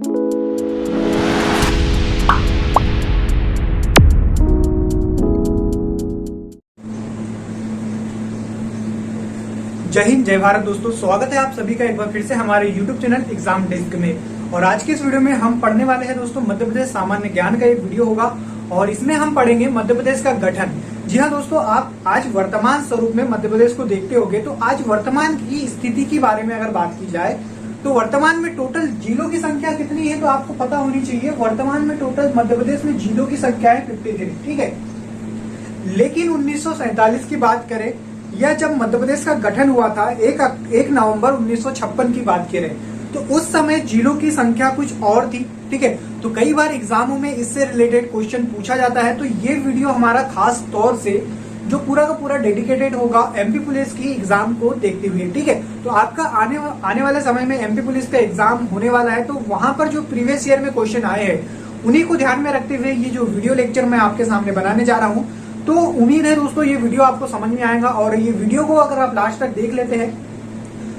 जय हिंद, जय भारत दोस्तों। स्वागत है आप सभी का एक बार फिर से हमारे YouTube चैनल एग्जाम डेस्क में। और आज के इस वीडियो में हम पढ़ने वाले हैं दोस्तों मध्य प्रदेश सामान्य ज्ञान का एक वीडियो होगा और इसमें हम पढ़ेंगे मध्य प्रदेश का गठन। जी हाँ दोस्तों, आप आज वर्तमान स्वरूप में मध्य प्रदेश को देखते होंगे तो आज वर्तमान की स्थिति के बारे में अगर बात की जाए तो वर्तमान में टोटल जिलों की संख्या कितनी है तो आपको पता होनी चाहिए। वर्तमान में टोटल मध्य प्रदेश में जिलों की संख्या है 53, ठीक है। लेकिन 1947 की बात करें या जब मध्य प्रदेश का गठन हुआ था 1 नवंबर 1956 की बात करें तो उस समय जिलों की संख्या कुछ और थी, ठीक है। तो कई बार एग्जामों में इससे रिलेटेड क्वेश्चन पूछा जाता है, तो ये वीडियो हमारा खास तौर से जो पूरा का पूरा डेडिकेटेड होगा एमपी पुलिस की एग्जाम को देखते हुए, ठीक है। तो आपका आने वाले समय में एमपी पुलिस का एग्जाम होने वाला है, तो वहां पर जो प्रीवियस ईयर में क्वेश्चन आए हैं उन्हीं को ध्यान में रखते हुए ये जो वीडियो लेक्चर मैं आपके सामने बनाने जा रहा हूँ। तो उम्मीद है दोस्तों ये वीडियो आपको समझ में आएगा और ये वीडियो को अगर आप लास्ट तक देख लेते हैं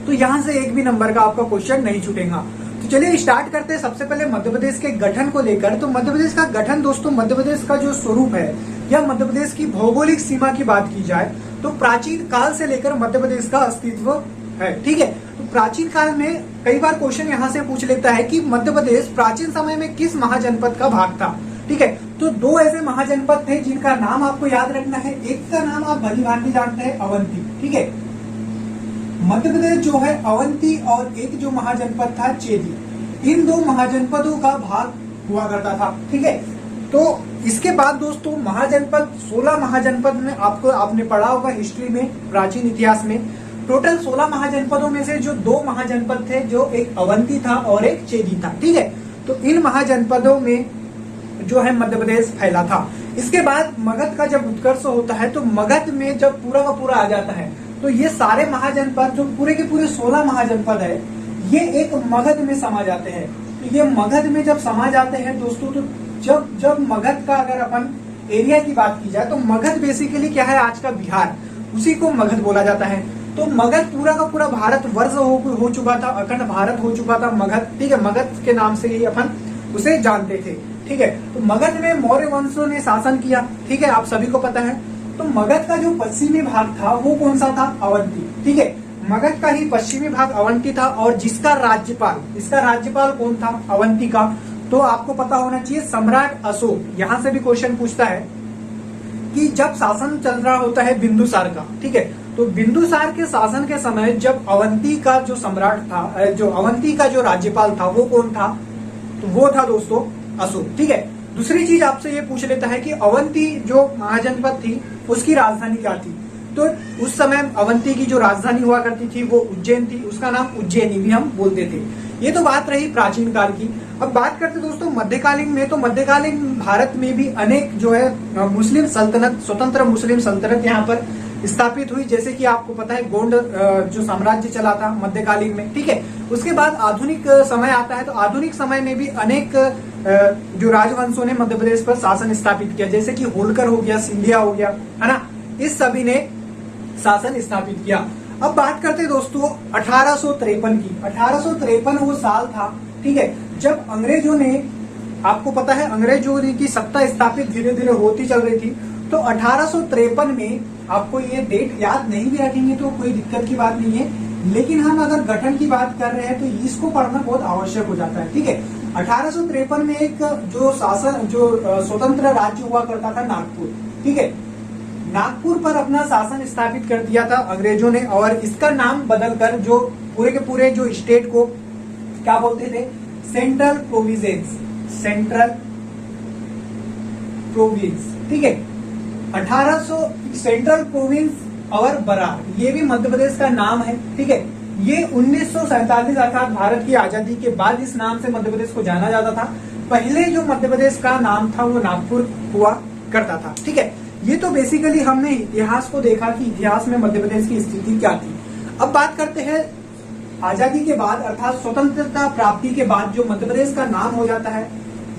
तो यहाँ से एक भी नंबर का आपका क्वेश्चन नहीं छूटेगा। तो चलिए स्टार्ट करते हैं सबसे पहले मध्य प्रदेश के गठन को लेकर। तो मध्य प्रदेश का गठन दोस्तों, मध्य प्रदेश का जो स्वरूप है या मध्य प्रदेश की भौगोलिक सीमा की बात की जाए तो प्राचीन काल से लेकर मध्य प्रदेश का अस्तित्व है, ठीक है। तो प्राचीन काल में कई बार क्वेश्चन यहाँ से पूछ लेता है कि मध्य प्रदेश प्राचीन समय में किस महाजनपद का भाग था, ठीक है। तो दो ऐसे महाजनपद थे जिनका नाम आपको याद रखना है। एक का नाम आप भली भांति जानते हैं, अवंती, ठीक है। मध्य प्रदेश जो है अवंती और एक जो महाजनपद था चेदी, इन दो महाजनपदों का भाग हुआ करता था, ठीक है। तो इसके बाद दोस्तों महाजनपद 16 महाजनपद में आपने पढ़ा होगा हिस्ट्री में, प्राचीन इतिहास में। टोटल 16 महाजनपदों में से जो दो महाजनपद थे, जो एक अवंती था और एक चेदी था, ठीक है। तो इन महाजनपदों में जो है मध्य प्रदेश फैला था। इसके बाद मगध का जब उत्कर्ष होता है तो मगध में जब पूरा का पूरा आ जाता है तो ये सारे महाजनपद जो पूरे के पूरे 16 महाजनपद है ये एक मगध में समा जाते हैं। तो ये मगध में जब समा जाते हैं दोस्तों, तो जब मगध का अगर अपन एरिया की बात की जाए तो मगध बेसिकली क्या है, आज का बिहार, उसी को मगध बोला जाता है। तो मगध पूरा का पूरा भारत वर्ष हो चुका था, अखंड भारत हो चुका था मगध, ठीक है। मगध के नाम से ही अपन उसे जानते थे, ठीक है। तो मगध में मौर्य वंशों ने शासन किया, ठीक है, आप सभी को पता है। तो मगध का जो पश्चिमी भाग था वो कौन सा था, अवंती, ठीक है। मगध का ही पश्चिमी भाग अवंती था और इसका राज्यपाल कौन था, अवंती का। तो आपको पता होना चाहिए सम्राट अशोक। यहां से भी क्वेश्चन पूछता है कि जब शासन चल रहा होता है बिंदुसार का, ठीक है, तो बिंदुसार के शासन के समय जब अवंती का जो सम्राट था, जो अवंती का जो राज्यपाल था वो कौन था, तो वो था दोस्तों अशोक, ठीक है। दूसरी चीज आपसे ये पूछ लेता है कि अवंती जो महाजनपद थी उसकी राजधानी क्या थी। तो उस समय अवंती की जो राजधानी हुआ करती थी वो उज्जैन थी, उसका नाम उज्जैनी भी हम बोलते थे। ये तो बात रही प्राचीन काल की। अब बात करते दोस्तों मध्यकालीन में। तो मध्यकालीन भारत में भी अनेक जो है मुस्लिम सल्तनत, स्वतंत्र मुस्लिम सल्तनत यहाँ पर स्थापित हुई। जैसे कि आपको पता है गोंड जो साम्राज्य चला था मध्यकालीन में, ठीक है। उसके बाद आधुनिक समय आता है, तो आधुनिक समय में भी अनेक जो राजवंशों ने मध्य प्रदेश पर शासन स्थापित किया, जैसे कि होलकर हो गया, सिंधिया हो गया, है ना, इस सभी ने शासन स्थापित किया। अब बात करते हैं दोस्तों 1853 की। 1853 वो साल था, ठीक है, जब अंग्रेजों ने, आपको पता है अंग्रेजों की सत्ता स्थापित धीरे धीरे होती चल रही थी। तो 1853 में, आपको ये डेट याद नहीं भी रखेंगे तो कोई दिक्कत की बात नहीं है, लेकिन हम अगर गठन की बात कर रहे हैं तो इसको पढ़ना बहुत आवश्यक हो जाता है, ठीक है। 1853 में एक जो स्वतंत्र राज्य हुआ करता था नागपुर, ठीक है, नागपुर पर अपना शासन स्थापित कर दिया था अंग्रेजों ने और इसका नाम बदलकर जो पूरे के पूरे जो स्टेट को क्या बोलते थे, सेंट्रल प्रोविंस, ठीक है। 1800 सेंट्रल प्रोविंस और बरार, ये भी मध्य प्रदेश का नाम है, ठीक है। ये 1947 अर्थात भारत की आजादी के बाद इस नाम से मध्य प्रदेश को जाना जाता था। पहले जो मध्य प्रदेश का नाम था वो नागपुर हुआ करता था, ठीक है। ये तो बेसिकली हमने इतिहास को देखा कि इतिहास में मध्य प्रदेश की स्थिति क्या थी। अब बात करते हैं आजादी के बाद अर्थात स्वतंत्रता प्राप्ति के बाद जो मध्य प्रदेश का नाम हो जाता है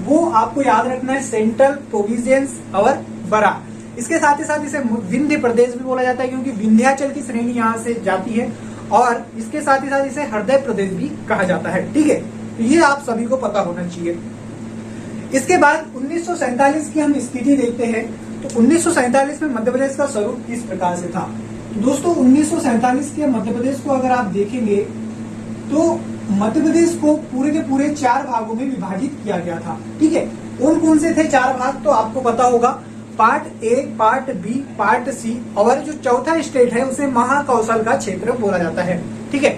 वो आपको याद रखना है सेंट्रल प्रोविंस और बरार। इसके साथ ही साथ इसे विंध्य प्रदेश भी बोला जाता है क्योंकि विंध्याचल की श्रेणी यहाँ से जाती है और इसके साथ ही साथ इसे हृदय प्रदेश भी कहा जाता है, ठीक है। तो ये आप सभी को पता होना चाहिए। इसके बाद 1947 की हम स्थिति देखते हैं। तो 1947 में मध्य प्रदेश का स्वरूप किस प्रकार से था। तो दोस्तों 1947 के मध्य प्रदेश को अगर आप देखेंगे तो मध्य प्रदेश को पूरे के पूरे 4 भागों में विभाजित किया गया था। ठीक है, कौन कौन से थे 4 भाग, तो आपको पता होगा part A, part B, part C, और जो चौथा स्टेट है उसे महाकौशल का क्षेत्र बोला जाता है। ठीक है,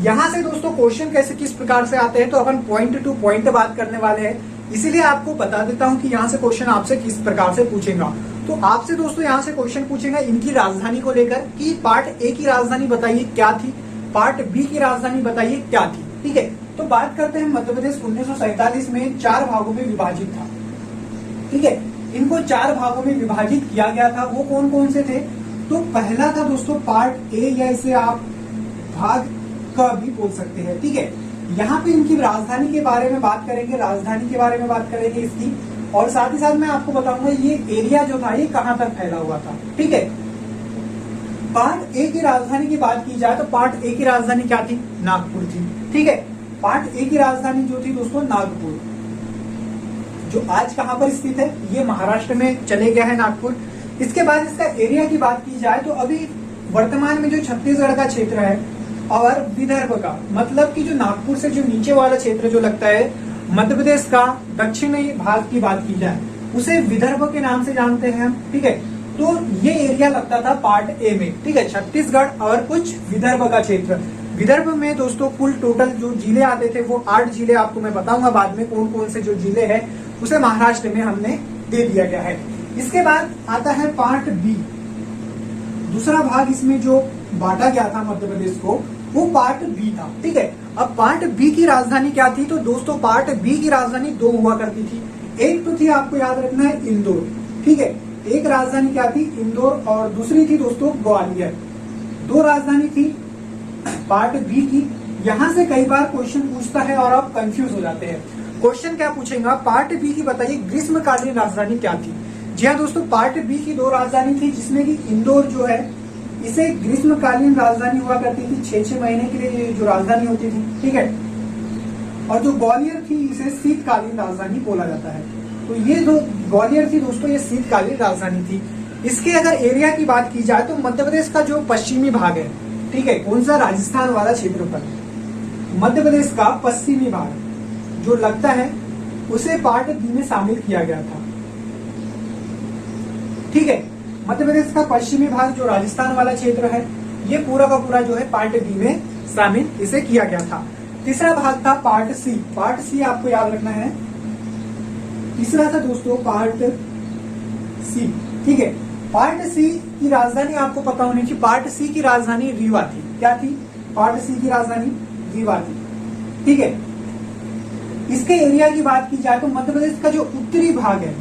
यहाँ से दोस्तों क्वेश्चन कैसे किस प्रकार से आते हैं, तो अपन पॉइंट टू पॉइंट बात करने वाले हैं, इसीलिए आपको बता देता हूँ कि यहाँ से क्वेश्चन आपसे किस प्रकार से पूछेगा। तो आपसे दोस्तों यहाँ से क्वेश्चन पूछेगा इनकी राजधानी को लेकर कि पार्ट ए की राजधानी बताइए क्या थी, पार्ट बी की राजधानी बताइए क्या थी। ठीक है, तो बात करते हैं मध्य प्रदेश 1947 में 4 भागों में विभाजित था। ठीक है, इनको 4 भागों में विभाजित किया गया था। वो कौन कौन से थे, तो पहला था दोस्तों पार्ट ए, या इसे आप भाग का भी बोल सकते हैं। ठीक है, यहाँ पे इनकी राजधानी के बारे में बात करेंगे, राजधानी के बारे में बात करेंगे इसकी, और साथ ही साथ मैं आपको बताऊंगा ये एरिया जो था ये कहाँ तक फैला हुआ था। ठीक है, पार्ट ए की राजधानी की बात की जाए तो पार्ट ए की राजधानी क्या थी, नागपुर थी। ठीक है, पार्ट ए की राजधानी जो थी दोस्तों नागपुर, जो आज कहाँ पर स्थित है, ये महाराष्ट्र में चले गया है नागपुर। इसके बाद इसका एरिया की बात की जाए तो अभी वर्तमान में जो छत्तीसगढ़ का क्षेत्र है और विदर्भ का, मतलब कि जो नागपुर से जो नीचे वाला क्षेत्र जो लगता है मध्य प्रदेश का दक्षिणी भाग की बात की जाए उसे विदर्भ के नाम से जानते हैं हम। ठीक है, तो ये एरिया लगता था पार्ट ए में। ठीक है, छत्तीसगढ़ और कुछ विदर्भ का क्षेत्र। विदर्भ में दोस्तों कुल टोटल जो जिले आते थे वो 8 जिले, आपको मैं बताऊंगा बाद में कौन कौन से जो जिले हैं उसे महाराष्ट्र में हमने दे दिया गया है। इसके बाद आता है पार्ट बी, दूसरा भाग इसमें जो बांटा गया था मध्य प्रदेश को वो पार्ट बी था। ठीक है, अब पार्ट बी की राजधानी क्या थी, तो दोस्तों पार्ट बी की राजधानी 2 हुआ करती थी। एक तो थी, आपको याद रखना है, इंदौर। ठीक है, एक राजधानी क्या थी, इंदौर, और दूसरी थी दोस्तों ग्वालियर। 2 राजधानी थी पार्ट बी की। यहां से कई बार क्वेश्चन पूछता है और आप कंफ्यूज हो जाते हैं। क्वेश्चन क्या पूछेगा, पार्ट बी की बताइए ग्रीष्मकालीन राजधानी क्या थी। जी हाँ दोस्तों, पार्ट बी की 2 राजधानी थी, जिसमें कि इंदौर जो है इसे ग्रीष्मकालीन राजधानी हुआ करती थी, 6-6 महीने के लिए जो राजधानी होती थी। ठीक है, और जो ग्वालियर थी इसे शीतकालीन राजधानी बोला जाता है। तो ये जो ग्वालियर थी दोस्तों ये शीतकालीन राजधानी थी। इसके अगर एरिया की बात की जाए तो मध्य प्रदेश का जो पश्चिमी भाग है, ठीक है, कौन सा, राजस्थान वाला क्षेत्रफल, मध्य प्रदेश का पश्चिमी भाग जो लगता है उसे पार्ट बी में शामिल किया गया था। ठीक है, मध्य प्रदेश का पश्चिमी भाग जो राजस्थान वाला क्षेत्र है ये पूरा का पूरा जो है पार्ट बी में शामिल इसे किया गया था। तीसरा भाग था पार्ट सी। पार्ट सी आपको याद रखना है, तीसरा था दोस्तों पार्ट सी। ठीक है, पार्ट सी की राजधानी आपको पता होनी चाहिए। पार्ट सी की राजधानी रीवा थी। क्या थी, पार्ट सी की राजधानी रीवा थी। ठीक है, इसके एरिया की बात की जाए तो मध्य प्रदेश का जो उत्तरी भाग है,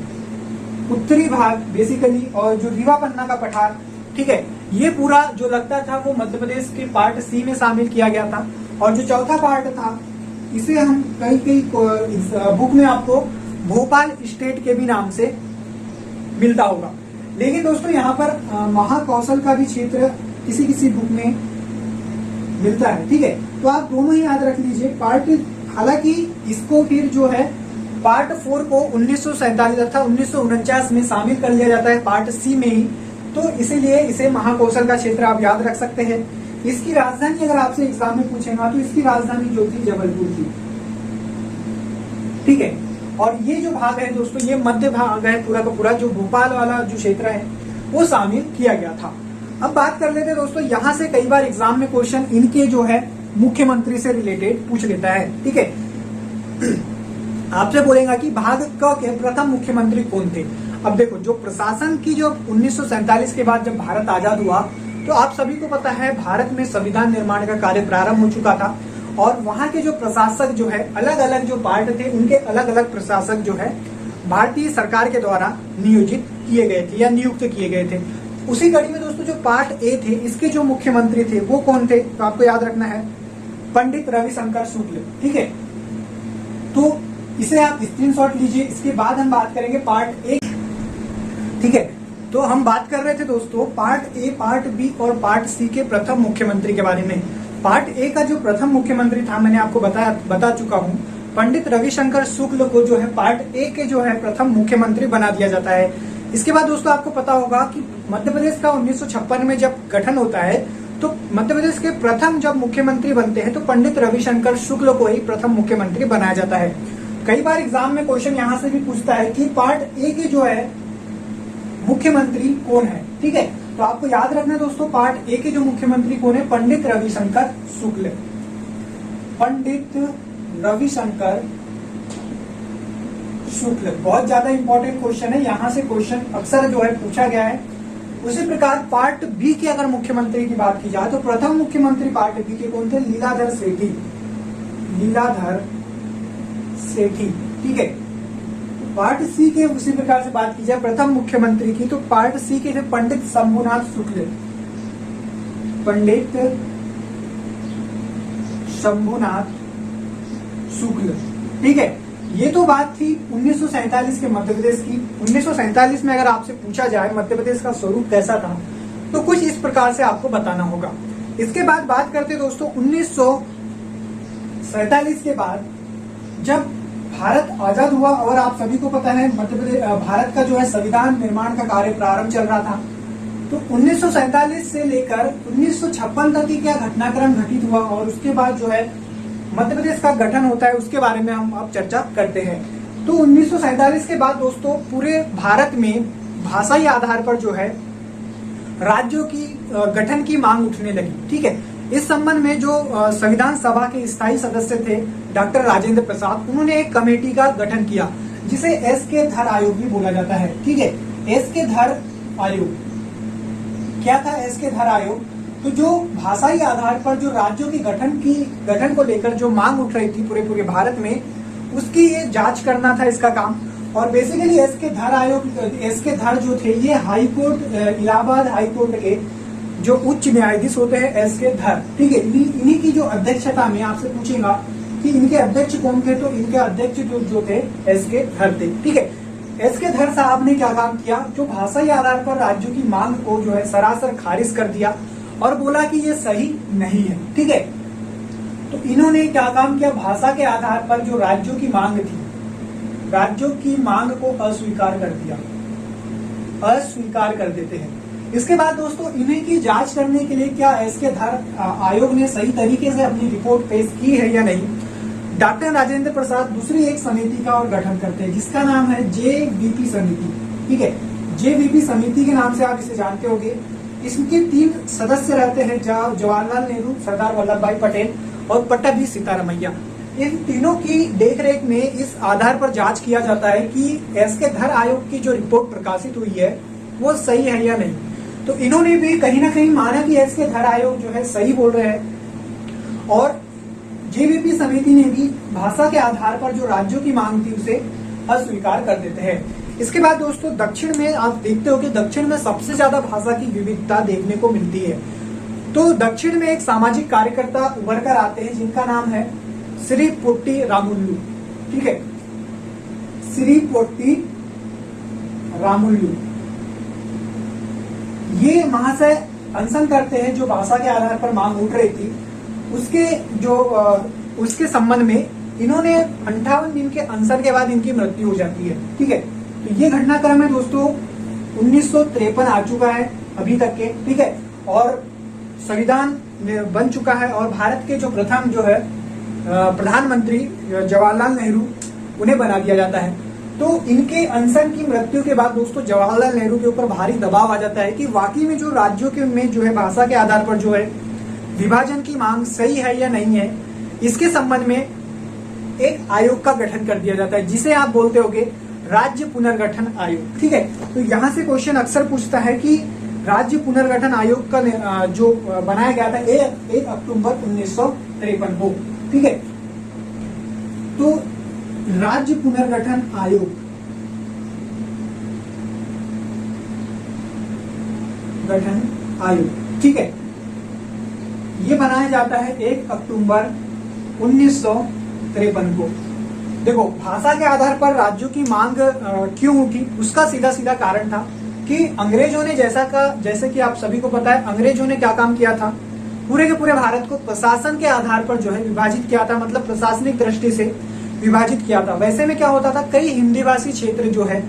उत्तरी भाग बेसिकली, और जो रीवा पन्ना का पठार, ठीक है, ये पूरा जो लगता था वो मध्य प्रदेश के पार्ट सी में शामिल किया गया था। और जो चौथा पार्ट था इसे हम कई बुक में आपको भोपाल स्टेट के भी नाम से मिलता होगा। लेकिन दोस्तों यहाँ पर महाकौशल का भी क्षेत्र किसी किसी बुक में मिलता है। ठीक है, तो आप दोनों ही याद रख लीजिए। पार्ट, हालांकि इसको फिर जो है पार्ट 4 को 1947 अर्थात 1949 में शामिल कर लिया जाता है पार्ट सी में ही, तो इसीलिए इसे महाकौशल का क्षेत्र आप याद रख सकते हैं। इसकी राजधानी अगर आपसे एग्जाम में पूछेगा तो इसकी राजधानी जो थी जबलपुर थी। ठीक है, और ये जो भाग है दोस्तों ये मध्य भाग है पूरा का पूरा, जो भोपाल वाला जो क्षेत्र है वो शामिल किया गया था। अब बात कर लेते हैं दोस्तों, यहाँ से कई बार एग्जाम में क्वेश्चन इनके जो है मुख्यमंत्री से रिलेटेड पूछ लेता है। ठीक है, आपसे बोलेगा कि भाग क के प्रथम मुख्यमंत्री कौन थे। अब देखो, जो प्रशासन की जो 1947 के बाद जब भारत आजाद हुआ तो आप सभी को पता है भारत में संविधान निर्माण का कार्य प्रारंभ हो चुका था, और वहां के जो प्रशासक जो है अलग अलग जो पार्ट थे उनके अलग अलग प्रशासक जो है भारतीय सरकार के द्वारा नियोजित किए गए थे या नियुक्त किए गए थे। उसी कड़ी में दोस्तों जो पार्ट ए थे इसके जो मुख्यमंत्री थे वो कौन थे, तो आपको याद रखना है पंडित रविशंकर शुक्ल। ठीक है, तो इसे आप स्क्रीनशॉट लीजिए। इसके बाद हम बात करेंगे पार्ट ए। ठीक है, तो हम बात कर रहे थे दोस्तों पार्ट ए, पार्ट बी और पार्ट सी के प्रथम मुख्यमंत्री के बारे में। पार्ट ए का जो प्रथम मुख्यमंत्री था मैंने आपको बता चुका हूं, पंडित रविशंकर शुक्ल को जो है पार्ट ए के जो है प्रथम मुख्यमंत्री बना दिया जाता है। इसके बाद दोस्तों आपको पता होगा कि मध्य प्रदेश का 1956 में जब गठन होता है तो मध्य प्रदेश के प्रथम जब मुख्यमंत्री बनते हैं तो पंडित रविशंकर शुक्ल को ही प्रथम मुख्यमंत्री बनाया जाता है। कई बार एग्जाम में क्वेश्चन यहाँ से भी पूछता है कि पार्ट ए के जो है मुख्यमंत्री कौन है। ठीक है, तो आपको याद रखना दोस्तों, पार्ट ए के जो मुख्यमंत्री कौन है, पंडित रविशंकर शुक्ल। पंडित रविशंकर शुक्ल बहुत ज्यादा इंपॉर्टेंट क्वेश्चन है, यहां से क्वेश्चन अक्सर जो है पूछा गया है। उसी प्रकार पार्ट बी के अगर मुख्यमंत्री की बात की जाए तो प्रथम मुख्यमंत्री पार्ट बी के कौन थे, लीलाधर सेठी। लीलाधर सेठी। ठीक है, पार्ट सी के उसी प्रकार से बात की जाए प्रथम मुख्यमंत्री की तो पार्ट सी के थे पंडित शंभुनाथ शुक्ल। पंडित शंभुनाथ शुक्ल। ठीक है, ये तो बात थी 1947 के मध्य प्रदेश की। 1947 में अगर आपसे पूछा जाए मध्य प्रदेश का स्वरूप कैसा था तो कुछ इस प्रकार से आपको बताना होगा। इसके बाद बात करते दोस्तों 1947 के बाद जब भारत आजाद हुआ और आप सभी को पता है मध्य प्रदेश भारत का जो है संविधान निर्माण का कार्य प्रारंभ चल रहा था। तो 1947 से लेकर 1956 तक क्या घटनाक्रम घटित हुआ और उसके बाद जो है मध्य प्रदेश का गठन होता है, उसके बारे में हम अब चर्चा करते हैं। तो 1947 के बाद दोस्तों पूरे भारत में भाषाई आधार पर जो है राज्यों की गठन की मांग उठने लगी। ठीक है, इस संबंध में जो संविधान सभा के स्थायी सदस्य थे डॉक्टर राजेंद्र प्रसाद, उन्होंने एक कमेटी का गठन किया जिसे एस के धर आयोग भी बोला जाता है। ठीक है, एस के धर आयोग क्या था? एस के धर आयोग तो जो भाषाई आधार पर जो राज्यों की गठन को लेकर जो मांग उठ रही थी पूरे भारत में, उसकी ये जांच करना था इसका काम। और बेसिकली एस के धर आयोग, एस के धर जो थे ये high court, Allahabad high court के जो उच्च न्यायाधीश होते हैं एस के धर। ठीक है, इन्हीं की जो अध्यक्षता में आपसे पूछेगा कि इनके अध्यक्ष कौन थे, तो इनके अध्यक्ष जो थे एस के धर थे। ठीक है, एस के धर साहब ने क्या काम किया, जो भाषाई आधार पर राज्यों की मांग को जो है सरासर खारिज कर दिया और बोला कि ये सही नहीं है। ठीक है, तो इन्होंने क्या काम किया, भाषा के आधार पर जो राज्यों की मांग थी, राज्यों की मांग को अस्वीकार कर दिया, अस्वीकार कर देते हैं। इसके बाद दोस्तों इन्हीं की जांच करने के लिए क्या एस के धर आयोग ने सही तरीके से अपनी रिपोर्ट पेश की है या नहीं, डॉक्टर राजेंद्र प्रसाद दूसरी एक समिति का और गठन करते हैं जिसका नाम है जेवीपी समिति। ठीक है, जेवीपी समिति के नाम से आप इसे जानते होंगे। इसके 3 सदस्य रहते हैं, जवाहरलाल नेहरू, सरदार वल्लभ भाई पटेल और पट्टाभी सीतारमैया। इन तीनों की देखरेख में इस आधार पर जांच किया जाता है कि एस के धर आयोग की जो रिपोर्ट प्रकाशित हुई है वो सही है या नहीं। तो इन्होंने भी कहीं ना कहीं माना कि एस के धर आयोग जो है सही बोल रहे हैं और जेवीपी समिति ने भी भाषा के आधार पर जो राज्यों की मांग थी उसे अस्वीकार कर देते हैं। इसके बाद दोस्तों दक्षिण में आप देखते हो कि दक्षिण में सबसे ज्यादा भाषा की विविधता देखने को मिलती है। तो दक्षिण में एक सामाजिक कार्यकर्ता उभर कर आते हैं जिनका नाम है श्री पोट्टी रामुलु। ठीक है, श्री पोट्टी रामुलु ये महाशय अनशन करते हैं जो भाषा के आधार पर मांग उठ रही थी उसके संबंध में इन्होंने 58 दिन के अनशन के बाद इनकी मृत्यु हो जाती है। ठीक है, तो ये घटनाक्रम है दोस्तों 1953 आ चुका है अभी तक के। ठीक है, और संविधान बन चुका है और भारत के जो प्रथम जो है प्रधानमंत्री जवाहरलाल नेहरू उन्हें बना दिया जाता है। तो इनके अनशन की मृत्यु के बाद दोस्तों जवाहरलाल नेहरू के ऊपर भारी दबाव आ जाता है कि वाकई में जो राज्यों के में जो है भाषा के आधार पर जो है विभाजन की मांग सही है या नहीं है, इसके संबंध में एक आयोग का गठन कर दिया जाता है जिसे आप बोलते होगे राज्य पुनर्गठन आयोग। ठीक है, तो यहाँ से क्वेश्चन अक्सर पूछता है कि राज्य पुनर्गठन आयोग का जो बनाया गया था 1 अक्टूबर 1953 को। ठीक है, तो राज्य पुनर्गठन आयोग गठन आयोग, ठीक है, ये बनाया जाता है 1 अक्टूबर 1953 को। देखो भाषा के आधार पर राज्यों की मांग क्यों उठी, उसका सीधा सीधा कारण था कि अंग्रेजों ने जैसे कि आप सभी को पता है अंग्रेजों ने क्या काम किया था, पूरे के पूरे भारत को प्रशासन के आधार पर जो है विभाजित किया था, मतलब प्रशासनिक दृष्टि से विभाजित किया था। वैसे में क्या होता था, कई हिंदी भाषी क्षेत्र जो है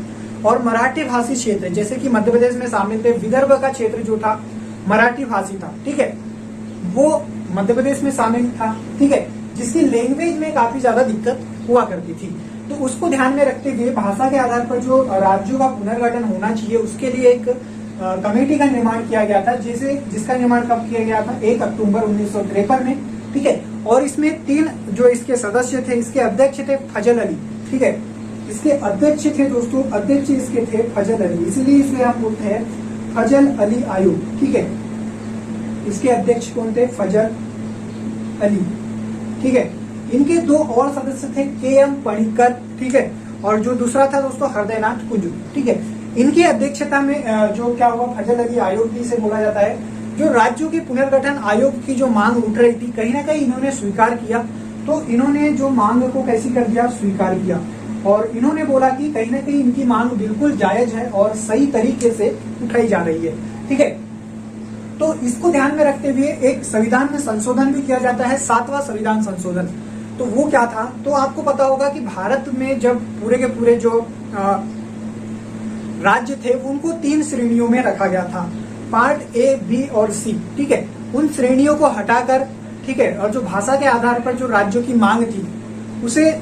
और मराठी भाषी क्षेत्र, जैसे कि मध्य प्रदेश में शामिल थे, विदर्भ का क्षेत्र जो था मराठी भाषी था, ठीक है, वो मध्य प्रदेश में शामिल था, ठीक है, जिसकी लैंग्वेज में काफी ज्यादा दिक्कत हुआ करती थी। तो उसको ध्यान में रखते हुए भाषा के आधार पर जो राज्यों का पुनर्गठन होना चाहिए, उसके लिए एक कमेटी का निर्माण किया गया था, जिसका निर्माण कब किया गया था, 1 अक्टूबर 1953 में, ठीक है। और इसमें 3 जो इसके सदस्य थे, इसके अध्यक्ष थे फजल अली, ठीक है, इसके अध्यक्ष थे दोस्तों, अध्यक्ष इसके थे फजल अली, इसलिए इसे हम बोलते हैं फजल अली आयोग, ठीक है। इसके अध्यक्ष कौन थे, फजल अली, ठीक है। इनके 2 और सदस्य थे, के.एम. पणिक्कर, ठीक है, और जो दूसरा था दोस्तों हृदयनाथ कुंजू, ठीक है। इनकी अध्यक्षता में जो क्या हुआ, फजल अली आयोग भी इसे बोला जाता है। जो राज्यों के पुनर्गठन आयोग की जो मांग उठ रही थी, कहीं ना कहीं इन्होंने स्वीकार किया। तो इन्होंने जो मांग को कैसी कर दिया, स्वीकार किया, और इन्होंने बोला कि कहीं ना कहीं इनकी मांग बिल्कुल जायज है और सही तरीके से उठाई जा रही है, ठीक है। तो इसको ध्यान में रखते हुए एक संविधान में संशोधन भी किया जाता है, 7वां संविधान संशोधन। तो वो क्या था, तो आपको पता होगा कि भारत में जब पूरे के पूरे जो राज्य थे उनको 3 श्रेणियों में रखा गया था, पार्ट ए, बी और सी, ठीक है। उन श्रेणियों को हटाकर, ठीक है, और जो भाषा के आधार पर जो राज्यों की मांग थी उसे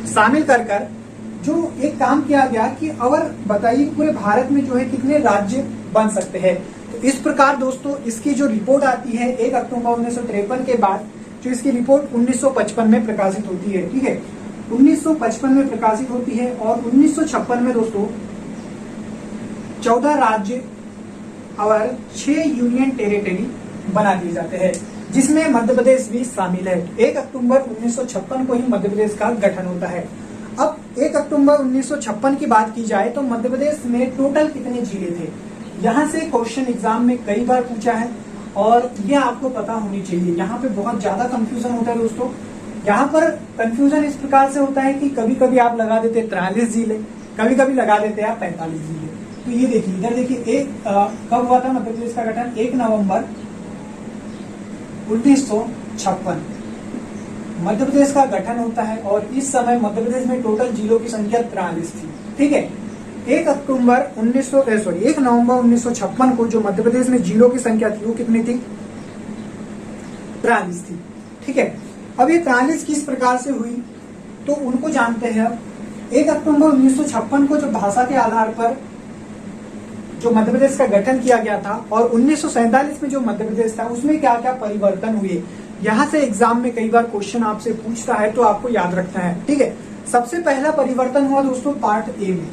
शामिल कर जो एक काम किया गया कि और बताइए पूरे भारत में जो है कितने राज्य बन सकते हैं। तो इस प्रकार दोस्तों इसकी जो रिपोर्ट आती है 1 अक्टूबर 1953 के बाद, जो इसकी रिपोर्ट 1955 में प्रकाशित होती है, ठीक है, 1955 में प्रकाशित होती है। और 1956 में दोस्तों 14 राज्य और 6 यूनियन टेरिटरी बना दिए जाते हैं, जिसमें मध्य प्रदेश भी शामिल है। 1 अक्टूबर 1956 को ही मध्य प्रदेश का गठन होता है। अब 1 अक्टूबर 1956 की बात की जाए तो मध्य प्रदेश में टोटल कितने जिले थे, यहाँ से क्वेश्चन एग्जाम में कई बार पूछा है और ये आपको पता होनी चाहिए। यहाँ पे बहुत ज्यादा कंफ्यूजन होता है दोस्तों। यहाँ पर कंफ्यूजन इस प्रकार से होता है कि कभी कभी आप लगा देते 43 जिले, कभी कभी लगा देते आप 45 जिले। तो ये देखिए, इधर देखिए, कब हुआ था मध्य प्रदेश का गठन, 1 नवंबर 1956 मध्य प्रदेश का गठन होता है। और इस समय मध्य प्रदेश में टोटल जिलों की संख्या 43 थी, ठीक है। 1 नवंबर 1956 को जो मध्य प्रदेश में जिलों की संख्या थी वो कितनी थी, 43 थी, ठीक है। अब ये 43 किस प्रकार से हुई तो उनको जानते हैं। 1 अक्टूबर 1956 को जो भाषा के आधार पर जो मध्य प्रदेश का गठन किया गया था और 1947 में जो मध्य प्रदेश था उसमें क्या क्या परिवर्तन हुए, यहाँ से एग्जाम में कई बार क्वेश्चन आपसे पूछता है तो आपको याद रखना है, ठीक है। सबसे पहला परिवर्तन हुआ दोस्तों पार्ट ए में।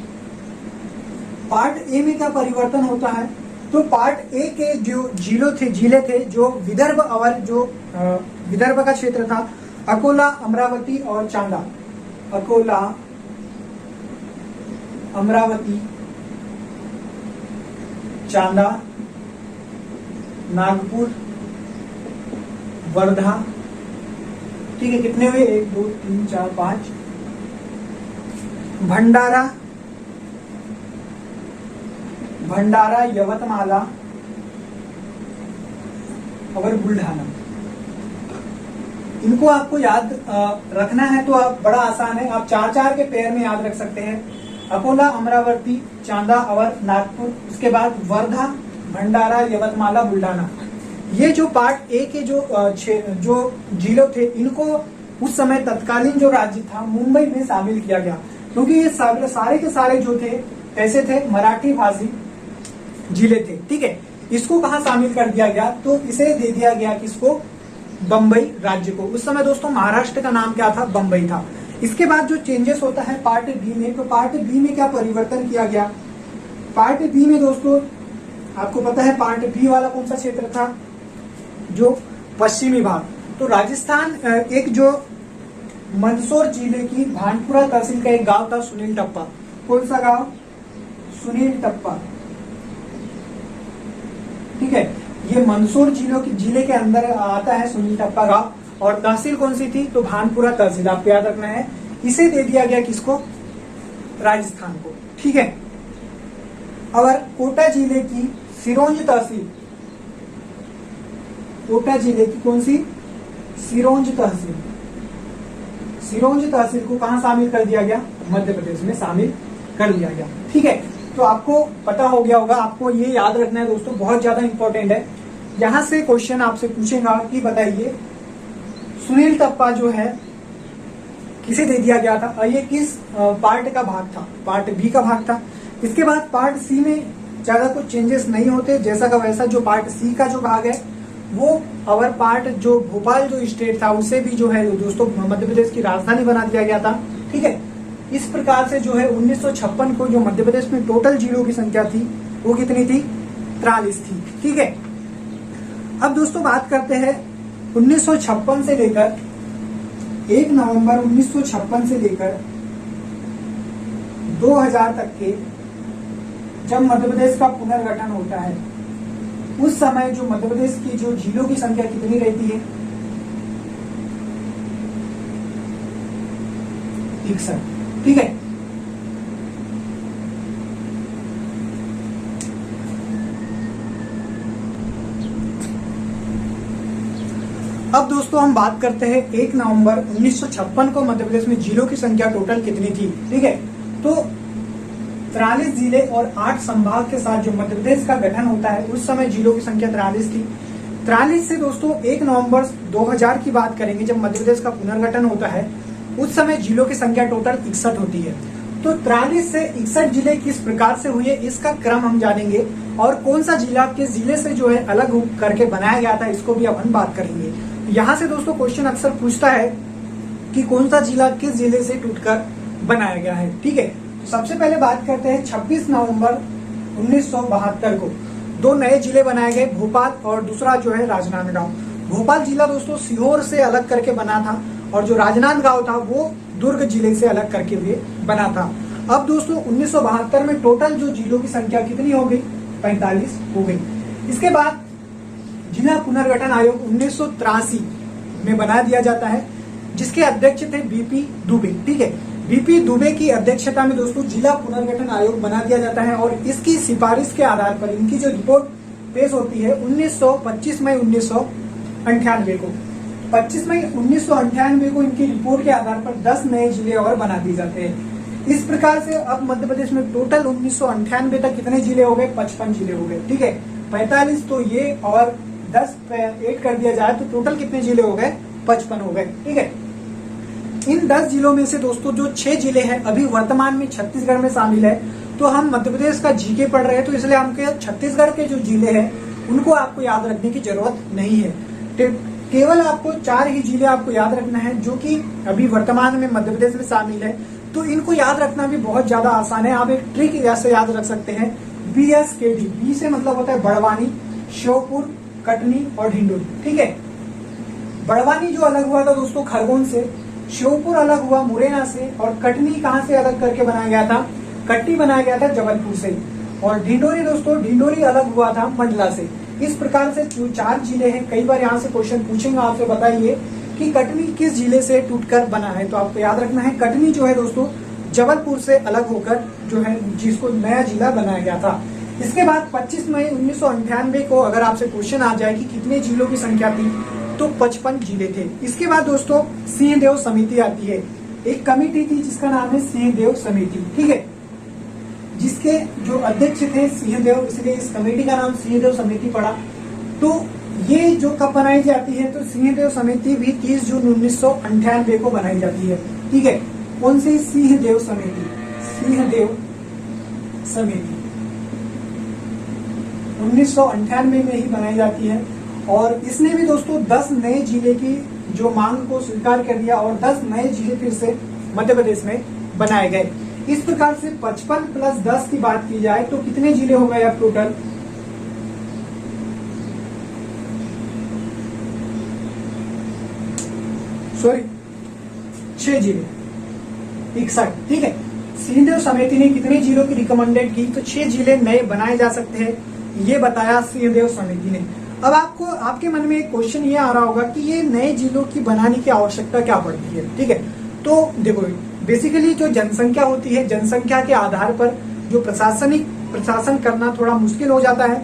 पार्ट ए में क्या परिवर्तन होता है, तो पार्ट ए के जो जिले थे जो विदर्भ और जो विदर्भ का क्षेत्र था, अकोला, अमरावती और चांदा, अकोला, अमरावती, चांदा, नागपुर, वर्धा, ठीक है। कितने हुए, 1 2 3 4 5, भंडारा, यवतमाला और बुल्ढाना। इनको आपको याद रखना है तो आप बड़ा आसान है, आप 4-4 के पेयर में याद रख सकते हैं। अकोला, अमरावती, चांदा और नागपुर, उसके बाद वर्धा, भंडारा, यवतमाला, बुल्ढाना। ये जो पार्ट ए के जो जिलों थे इनको उस समय तत्कालीन जो राज्य था मुंबई में शामिल किया गया, क्योंकि ये सारे के सारे जो थे कैसे थे, मराठी भाषी जिले थे, ठीक है। इसको कहाँ शामिल कर दिया गया, तो इसे दे दिया गया किसको, बम्बई राज्य को। उस समय दोस्तों महाराष्ट्र का नाम क्या था, बम्बई था। इसके बाद जो चेंजेस होता है पार्ट बी में, तो पार्ट बी में क्या परिवर्तन किया गया, पार्ट बी में दोस्तों आपको पता है पार्ट बी वाला कौन सा क्षेत्र था, जो पश्चिमी भाग। तो राजस्थान एक जो मंदसौर जिले की भानपुरा तहसील का एक गांव था सुनील टप्पा, कौन सा गांव, सुनील टप्पा, ठीक है। ये मंदसौर जिले के अंदर आता है सुनील टप्पा गांव, और तहसील कौन सी थी, तो भानपुरा तहसील, आपको याद रखना है। इसे दे दिया गया किसको, राजस्थान को, ठीक है। और कोटा जिले की सिरोंज तहसील, कोटा जिले की कौन सी, सिरोंज तहसील, सिरोंज तहसील को कहाँ शामिल कर दिया गया, मध्य प्रदेश में शामिल कर दिया गया। ठीक है, तो आपको पता हो गया होगा, आपको ये याद रखना है दोस्तों, बहुत ज्यादा इंपॉर्टेंट है। यहां से क्वेश्चन आपसे पूछेगा कि बताइए सुनील टप्पा जो है किसे दे दिया गया था, और ये किस पार्ट का भाग था, पार्ट बी का भाग था। इसके बाद पार्ट सी में ज्यादा कुछ चेंजेस नहीं होते, जैसा का वैसा। जो पार्ट सी का जो भाग है वो अवर पार्ट जो भोपाल जो स्टेट था उसे भी जो है दोस्तों मध्य प्रदेश की राजधानी बना दिया गया था। ठीक है, इस प्रकार से जो है 1956 को जो मध्य प्रदेश में टोटल जिलों की संख्या थी वो कितनी थी, 43 थी। ठीक है, अब दोस्तों बात करते हैं 1956 से लेकर 1 नवंबर 1956 से लेकर 2000 तक के जब मध्य प्रदेश का पुनर्गठन होता है उस समय जो मध्य प्रदेश की जो जिलों की संख्या कितनी रहती है, 61। ठीक है, अब दोस्तों हम बात करते हैं 1 नवंबर 1956 को मध्य प्रदेश में जिलों की संख्या टोटल कितनी थी। ठीक है, तो 43 जिले और 8 संभाग के साथ जो मध्य प्रदेश का गठन होता है उस समय जिलों की संख्या 43 थी। 43 से दोस्तों 1 नवंबर 2000 की बात करेंगे, जब मध्य प्रदेश का पुनर्गठन होता है उस समय जिलों की संख्या टोटल 61 होती है। तो 43 से 61 जिले किस प्रकार से हुए इसका क्रम हम जानेंगे, और कौन सा जिला किस जिले से जो है अलग करके बनाया गया था इसको भी अब हम बात करेंगे। यहाँ से दोस्तों क्वेश्चन अक्सर पूछता है कि कौन सा जिला किस जिले से टूटकर बनाया गया है। ठीक है, तो सबसे पहले बात करते हैं 26 नवंबर 1972 को 2 नए जिले बनाए गए, भोपाल और दूसरा जो है राजनांदगांव। भोपाल जिला दोस्तों सीहोर से अलग करके बना था और जो राजनांदगांव था वो दुर्ग जिले से अलग करके हुए बना था। अब दोस्तों 1972 में टोटल जो जिलों की संख्या कितनी हो गई, 45 हो गई। इसके बाद जिला पुनर्गठन आयोग 1983 में बना दिया जाता है, जिसके अध्यक्ष थे बीपी दुबे। ठीक है, बीपी दुबे की अध्यक्षता में दोस्तों जिला पुनर्गठन आयोग बना दिया जाता है और इसकी सिफारिश के आधार पर इनकी जो रिपोर्ट पेश होती है 25 मई 1998 को 25 मई 1998 को इनकी रिपोर्ट के आधार पर 10 नए जिले और बना दिए जाते हैं। इस प्रकार से अब मध्य प्रदेश में टोटल 1998 तक कितने जिले हो गए, 55 जिले हो गए। ठीक है, 45 तो ये और 10 ऐड कर दिया जाए तो टोटल कितने जिले हो गए, 55 हो गए। ठीक है, इन 10 जिलों में से दोस्तों जो 6 जिले हैं अभी वर्तमान में छत्तीसगढ़ में शामिल है। तो हम मध्य प्रदेश का जीके पढ़ रहे हैं तो इसलिए हमके छत्तीसगढ़ के जो जिले हैं उनको आपको याद रखने की जरूरत नहीं है। केवल आपको 4 ही जिले आपको याद रखना है जो कि अभी वर्तमान में मध्य प्रदेश में शामिल है। तो इनको याद रखना भी बहुत ज्यादा आसान है। आप एक ट्रिक ऐसे याद रख सकते हैं, BSKD। बी से मतलब होता है बड़वानी, श्योपुर, कटनी और ढिंडोरी। ठीक है, बड़वानी जो अलग हुआ था दोस्तों खरगोन से, श्योपुर अलग हुआ मुरैना से, और कटनी कहां से अलग करके बनाया गया था, कटनी बनाया गया था जबलपुर से, और ढिंडोरी दोस्तों ढिंडोरी अलग हुआ था मंडला से। इस प्रकार से जो 4 जिले हैं, कई बार यहाँ से क्वेश्चन पूछेंगे आपसे, बताइए कि कटनी किस जिले से टूटकर बना है। तो आपको याद रखना है कटनी जो है दोस्तों जबलपुर से अलग होकर जो है जिसको नया जिला बनाया गया था। इसके बाद 25 मई 1998 को अगर आपसे क्वेश्चन आ जाए कि कितने जिलों की संख्या थी तो 55 जिले थे। इसके बाद दोस्तों सिंहदेव समिति आती है, एक कमेटी थी जिसका नाम है सिंहदेव समिति। ठीक है, जिसके जो अध्यक्ष थे सिंहदेव, इसलिए इस कमेटी का नाम सिंहदेव समिति पड़ा। तो ये जो कब बनाई जाती है, तो सिंहदेव समिति भी 30 जून 1998 को बनाई जाती है। ठीक है, कौन सी, सिंहदेव समिति, सिंहदेव समिति 1998 में ही बनाई जाती है। और इसने भी दोस्तों 10 नए जिले की जो मांग को स्वीकार कर दिया और 10 नए जिले फिर से मध्य प्रदेश में बनाए गए। इस प्रकार से 55 प्लस 10 की बात की जाए तो कितने जिले हो गए अब टोटल, सॉरी 6 जिले, 61। ठीक है, सिंहदेव समिति ने कितने जिलों की रिकमेंडेड की, तो 6 जिले नए बनाए जा सकते हैं, ये बताया सिंहदेव समिति ने। अब आपको आपके मन में एक क्वेश्चन ये आ रहा होगा कि ये नए जिलों की बनाने की आवश्यकता क्या पड़ती है। ठीक है, तो देखो बेसिकली जो जनसंख्या होती है, जनसंख्या के आधार पर जो प्रशासन करना थोड़ा मुश्किल हो जाता है।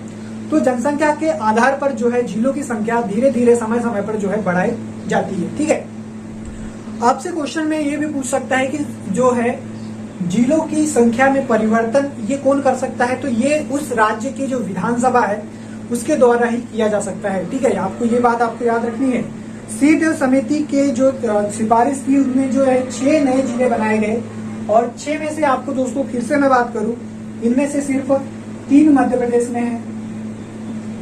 तो जनसंख्या के आधार पर जो है जिलों की संख्या धीरे धीरे समय समय पर जो है बढ़ाई जाती है। ठीक है, आपसे क्वेश्चन में ये भी पूछ सकता है कि जो है जिलों की संख्या में परिवर्तन ये कौन कर सकता है, तो ये उस राज्य की जो विधानसभा है उसके द्वारा ही किया जा सकता है। ठीक है, आपको ये बात आपको याद रखनी है। सीट समिति के जो सिफारिश थी उनमें जो है 6 नए जिले बनाए गए और 6 में से आपको दोस्तों फिर से मैं बात करूं, इनमें से सिर्फ 3 मध्य प्रदेश में है।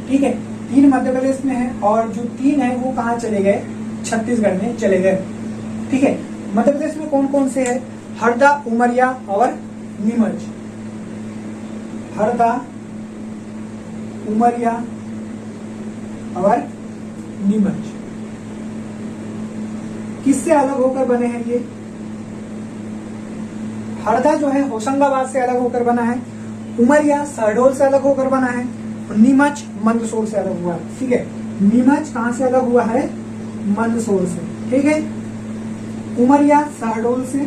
ठीक है, 3 मध्य प्रदेश में है और जो 3 है वो कहाँ चले गए, छत्तीसगढ़ में चले गए। ठीक है, मध्य प्रदेश में कौन कौन से है, हरदा, उमरिया और नीमच। हरदा, उमरिया और नीमच किससे अलग होकर बने हैं ये? हरदा जो है होशंगाबाद से अलग होकर बना है, उमरिया शहडोल से अलग होकर बना है और नीमच मंदसौर से अलग हुआ है। ठीक है, नीमच कहां से अलग हुआ है, मंदसौर से। ठीक है, उमरिया शहडोल से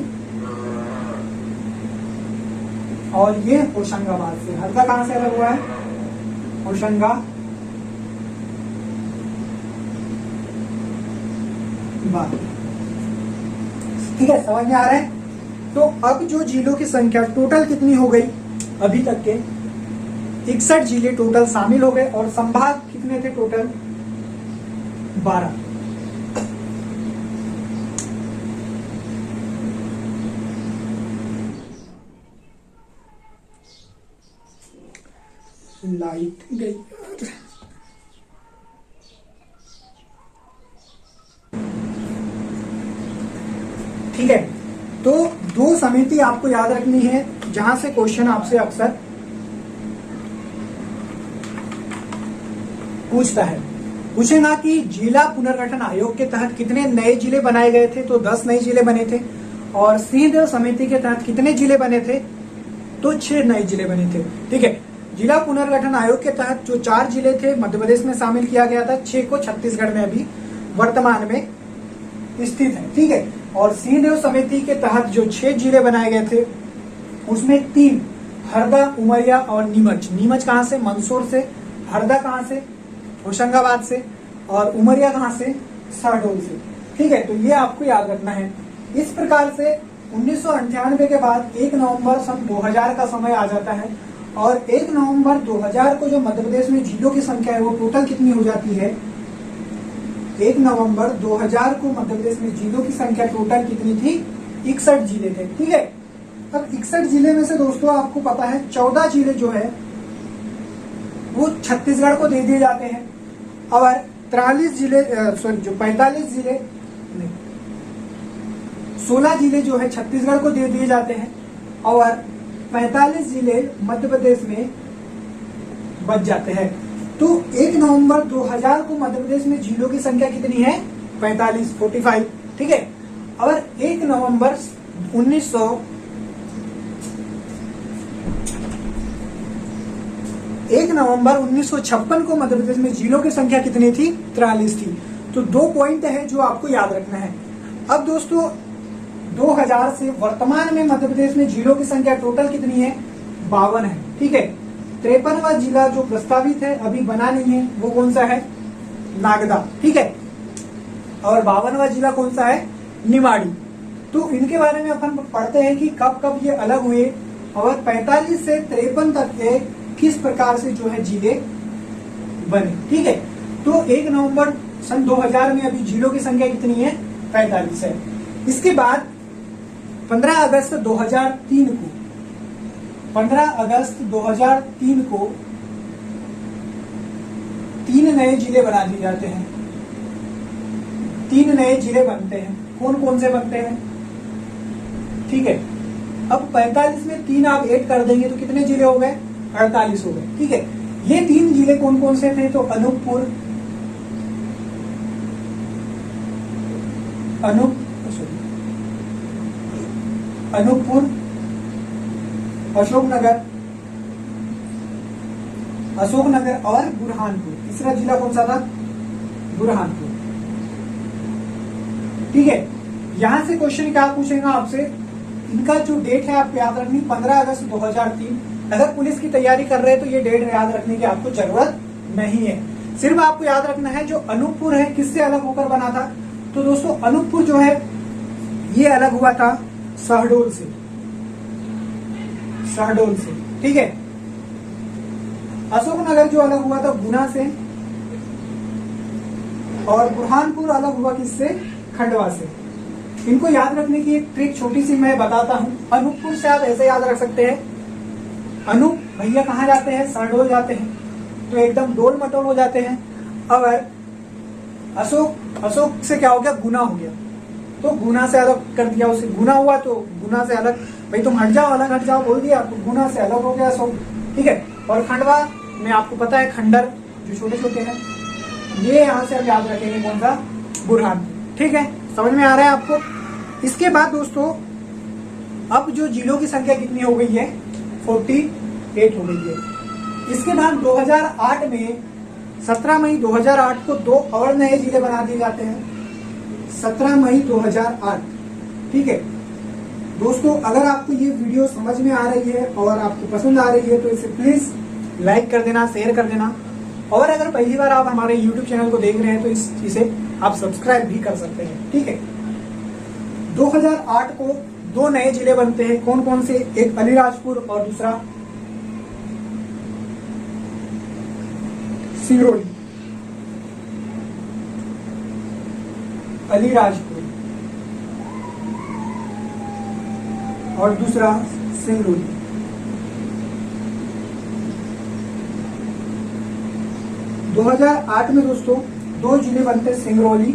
और ये होशंगाबाद से। हरदा कहां से अलग हुआ है, होशंगाबाद। ठीक है, समझ में आ रहा है। तो अब जो जिलों की संख्या टोटल कितनी हो गई, अभी तक के 61 जिले टोटल शामिल हो गए और संभाग कितने थे टोटल, 12। लाइट गई। ठीक है, तो 2 समिति आपको याद रखनी है जहां से क्वेश्चन आपसे अक्सर पूछता है। पूछेगा कि जिला पुनर्गठन आयोग के तहत कितने नए जिले बनाए गए थे, तो 10 नए जिले बने थे। और सिंहदेव समिति के तहत कितने जिले बने थे, तो 6 नए जिले बने थे। ठीक है, जिला पुनर्गठन आयोग के तहत जो 4 जिले थे मध्य प्रदेश में शामिल किया गया था, 6 को छत्तीसगढ़ में अभी वर्तमान में स्थित है। ठीक है, और सिंहदेव समिति के तहत जो 6 जिले बनाए गए थे उसमें 3 हरदा, उमरिया और नीमच। नीमच कहां से, मंदसौर से। हरदा कहां से, होशंगाबाद से। और उमरिया कहां से, शहडोल से। ठीक है, तो ये आपको याद रखना है। इस प्रकार से 1998 के बाद 1 नवंबर सन 2000 का समय आ जाता है और 1 नवंबर 2000 को जो मध्य प्रदेश में जिलों की संख्या है वो टोटल कितनी हो जाती है, 1 नवंबर 2000 को मध्य प्रदेश में जिलों की संख्या टोटल कितनी थी, 61 जिले थे। ठीक है, अब 61 जिले में से दोस्तों आपको पता है 14 जिले जो है वो छत्तीसगढ़ को दे दिए जाते हैं और 43 जिले जो 45 जिले नहीं 16 जिले जो है छत्तीसगढ़ को दे दिए जाते हैं और 45 जिले मध्य प्रदेश में बच जाते हैं। तो 1 नवंबर 2000 को मध्य प्रदेश में जिलों की संख्या कितनी है, 45। ठीक है, और 1 नवंबर 1956 को मध्य प्रदेश में जिलों की संख्या कितनी थी, 43 थी। तो 2 पॉइंट है जो आपको याद रखना है। अब दोस्तों 2000 से वर्तमान में मध्य प्रदेश में जिलों की संख्या टोटल कितनी है, 52 है। ठीक है, 53वां जिला जो प्रस्तावित है अभी बना नहीं है वो कौन सा है, नागदा। ठीक है, और 52वां जिला कौन सा है, निमाड़ी। तो इनके बारे में अपन पढ़ते हैं कि कब कब ये अलग हुए और 45 से 53 तक के किस प्रकार से जो है जिले बने। ठीक है, तो 1 नवंबर सन 2000 में अभी जिलों की संख्या कितनी है, 45 है। इसके बाद 15 अगस्त 2003 को 3 नए जिले बना दिए जाते हैं। 3 नए जिले बनते हैं, कौन कौन से बनते हैं, ठीक है। अब 45 में 3 आप ऐड कर देंगे तो कितने जिले हो गए, 48 हो गए। ठीक है, ये 3 जिले कौन कौन से थे, तो अनूपपुर, अशोकनगर और बुरहानपुर। तीसरा जिला कौन सा था, बुरहानपुर। ठीक है, यहां से क्वेश्चन क्या पूछेगा आपसे, इनका जो डेट है आपको याद रखनी 15 अगस्त 2003। अगर पुलिस की तैयारी कर रहे हैं तो ये डेट याद रखने की आपको जरूरत नहीं है। सिर्फ आपको याद रखना है जो अनूपपुर है किससे अलग होकर बना था, तो दोस्तों अनूपपुर जो है ये अलग हुआ था शहडोल से, शहडोल से, ठीक है। अशोकनगर जो अलग हुआ था गुना से, और बुरहानपुर अलग हुआ किससे, खंडवा से। इनको याद रखने की एक ट्रिक छोटी सी मैं बताता हूं। अनूपपुर से आप ऐसे याद रख सकते हैं, अनूप भैया कहाँ जाते हैं, शहडोल जाते हैं, तो एकदम डोल मटोल हो जाते हैं। अब अशोक से क्या हो गया, गुना हो गया, तो गुना से अलग कर दिया उसे, गुना हुआ तो गुना से अलग, भाई तुम हट जाओ, अलग हट जाओ बोल दिया, तो गुना से अलग हो गया अशोक, ठीक है। और खंडवा में आपको पता है खंडर जो छोटे छोटे हैं, ये यहां से आप याद रखेंगे कौन सा, बुरहान, ठीक है। समझ में आ रहा है आपको। इसके बाद दोस्तों अब जो जिलों की संख्या कितनी हो गई है, 48 हो गई है। इसके बाद 2008 में 17 मई 2008 को 2 और नए जिले बना दिए जाते हैं, 17 मई 2008, ठीक है। दोस्तों अगर आपको ये वीडियो समझ में आ रही है और आपको पसंद आ रही है तो इसे प्लीज लाइक कर देना, शेयर कर देना, और अगर पहली बार आप हमारे YouTube चैनल को देख रहे हैं तो इसे आप सब्सक्राइब भी कर सकते हैं, ठीक है। 2008 को 2 नए जिले बनते हैं, कौन कौन से, एक अलीराजपुर और दूसरा सिंगरौली। अलीराजपुर और दूसरा सिंगरौली। दो 2008 में दोस्तों 2 जिले बनते, सिंगरौली,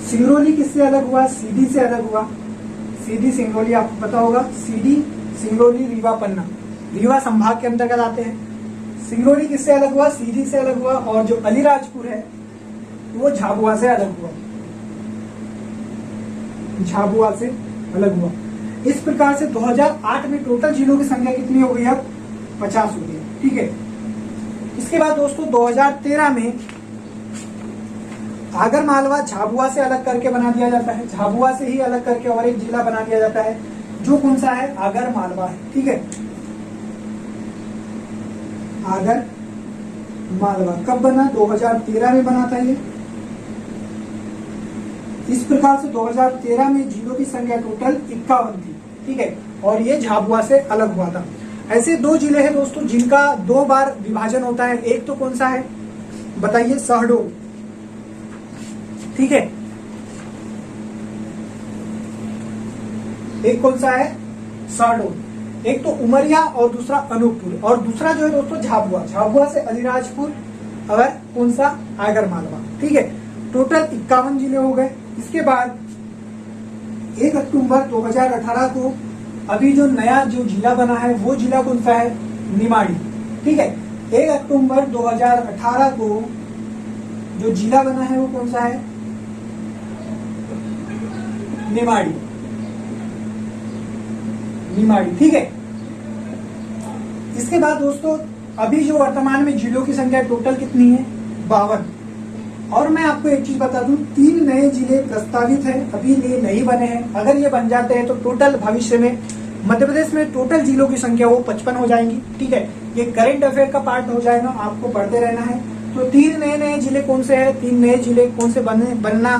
सिंगरौली किससे अलग हुआ, सीधी से अलग हुआ। सीधी सिंगरौली आपको पता होगा, सीधी सिंगरौली रीवा पन्ना, रीवा संभाग के अंतर्गत आते हैं। सिंगरौली किससे अलग हुआ, सीधी से अलग हुआ, और जो अलीराजपुर है वो झाबुआ से अलग हुआ, झाबुआ से अलग हुआ। इस प्रकार से 2008 में टोटल जिलों की संख्या कितनी हो गई, अब 50 हो गई, ठीक है। इसके बाद दोस्तों 2013 में आगर मालवा झाबुआ से अलग करके बना दिया जाता है, झाबुआ से ही अलग करके और एक जिला बना दिया जाता है, जो कौन सा है, आगर मालवा है, ठीक है। आगर मालवा कब बना, 2013 में बना था ये। इस प्रकार से 2013 में जिलों की संख्या टोटल 51 थी, ठीक है, और ये झाबुआ से अलग हुआ था। ऐसे 2 जिले हैं दोस्तों जिनका 2 बार विभाजन होता है। एक तो कौन सा है बताइए, शहडोल, ठीक है, एक कौन सा है, शहडोल। एक तो उमरिया और दूसरा अनूपपुर, और दूसरा जो है दोस्तों झाबुआ, झाबुआ से अलीराजपुर और कौन सा, आगर मालवा, ठीक है। टोटल 51 जिले हो गए। इसके बाद 1 अक्टूबर 2018 को अभी जो नया जो जिला बना है वो जिला कौन सा है, निमाड़ी, ठीक है। 1 अक्टूबर 2018 को जो जिला बना है वो कौन सा है, निमाड़ी, निमाड़ी, ठीक है। इसके बाद दोस्तों अभी जो वर्तमान में जिलों की संख्या टोटल कितनी है, 52। और मैं आपको एक चीज बता दूं, 3 नए जिले प्रस्तावित हैं, अभी ये नहीं बने हैं। अगर ये बन जाते हैं तो टोटल भविष्य में मध्य प्रदेश में टोटल जिलों की संख्या वो 55 हो जाएंगी, ठीक है। ये करंट अफेयर का पार्ट हो जाएगा, आपको पढ़ते रहना है। तो 3 नए जिले कौन से हैं, 3 नए जिले कौन से बनना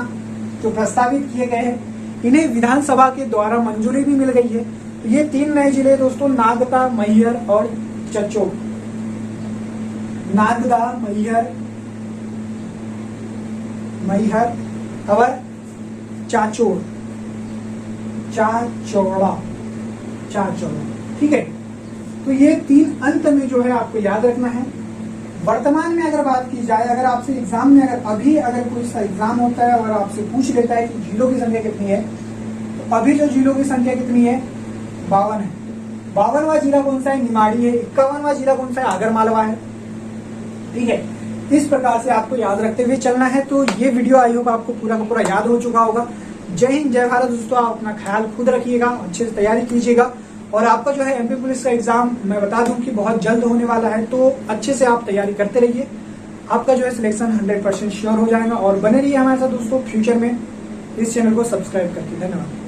जो प्रस्तावित किए गए हैं, इन्हें विधानसभा के द्वारा मंजूरी भी मिल गई है। तो ये 3 नए जिले दोस्तों नागदा, मैहर और चचोड़। नागदा, मैहर और चाचौड़, ठीक है। तो ये 3 अंत में जो है आपको याद रखना है। वर्तमान में अगर बात की जाए, अगर आपसे एग्जाम में अगर कोई सा एग्जाम होता है और आपसे पूछ लेता है कि जिलों की संख्या कितनी है, तो अभी जो जिलों की संख्या कितनी है, 52 है। 52वां जिला कौन सा है, निमाड़ी है। 51वां जिला कौन सा है, आगर मालवा है, ठीक है। इस प्रकार से आपको याद रखते हुए चलना है। तो ये वीडियो आई होगा आपको पूरा का पूरा याद हो चुका होगा। जय हिंद, जय भारत दोस्तों। आप अपना ख्याल खुद रखिएगा, अच्छे से तैयारी कीजिएगा। और आपका जो है एमपी पुलिस का एग्जाम मैं बता दूं कि बहुत जल्द होने वाला है, तो अच्छे से आप तैयारी करते रहिए। आपका जो है सिलेक्शन 100% श्योर हो जाएगा। और बने रहिए हमारे साथ दोस्तों फ्यूचर में इस चैनल को सब्सक्राइब करके। धन्यवाद।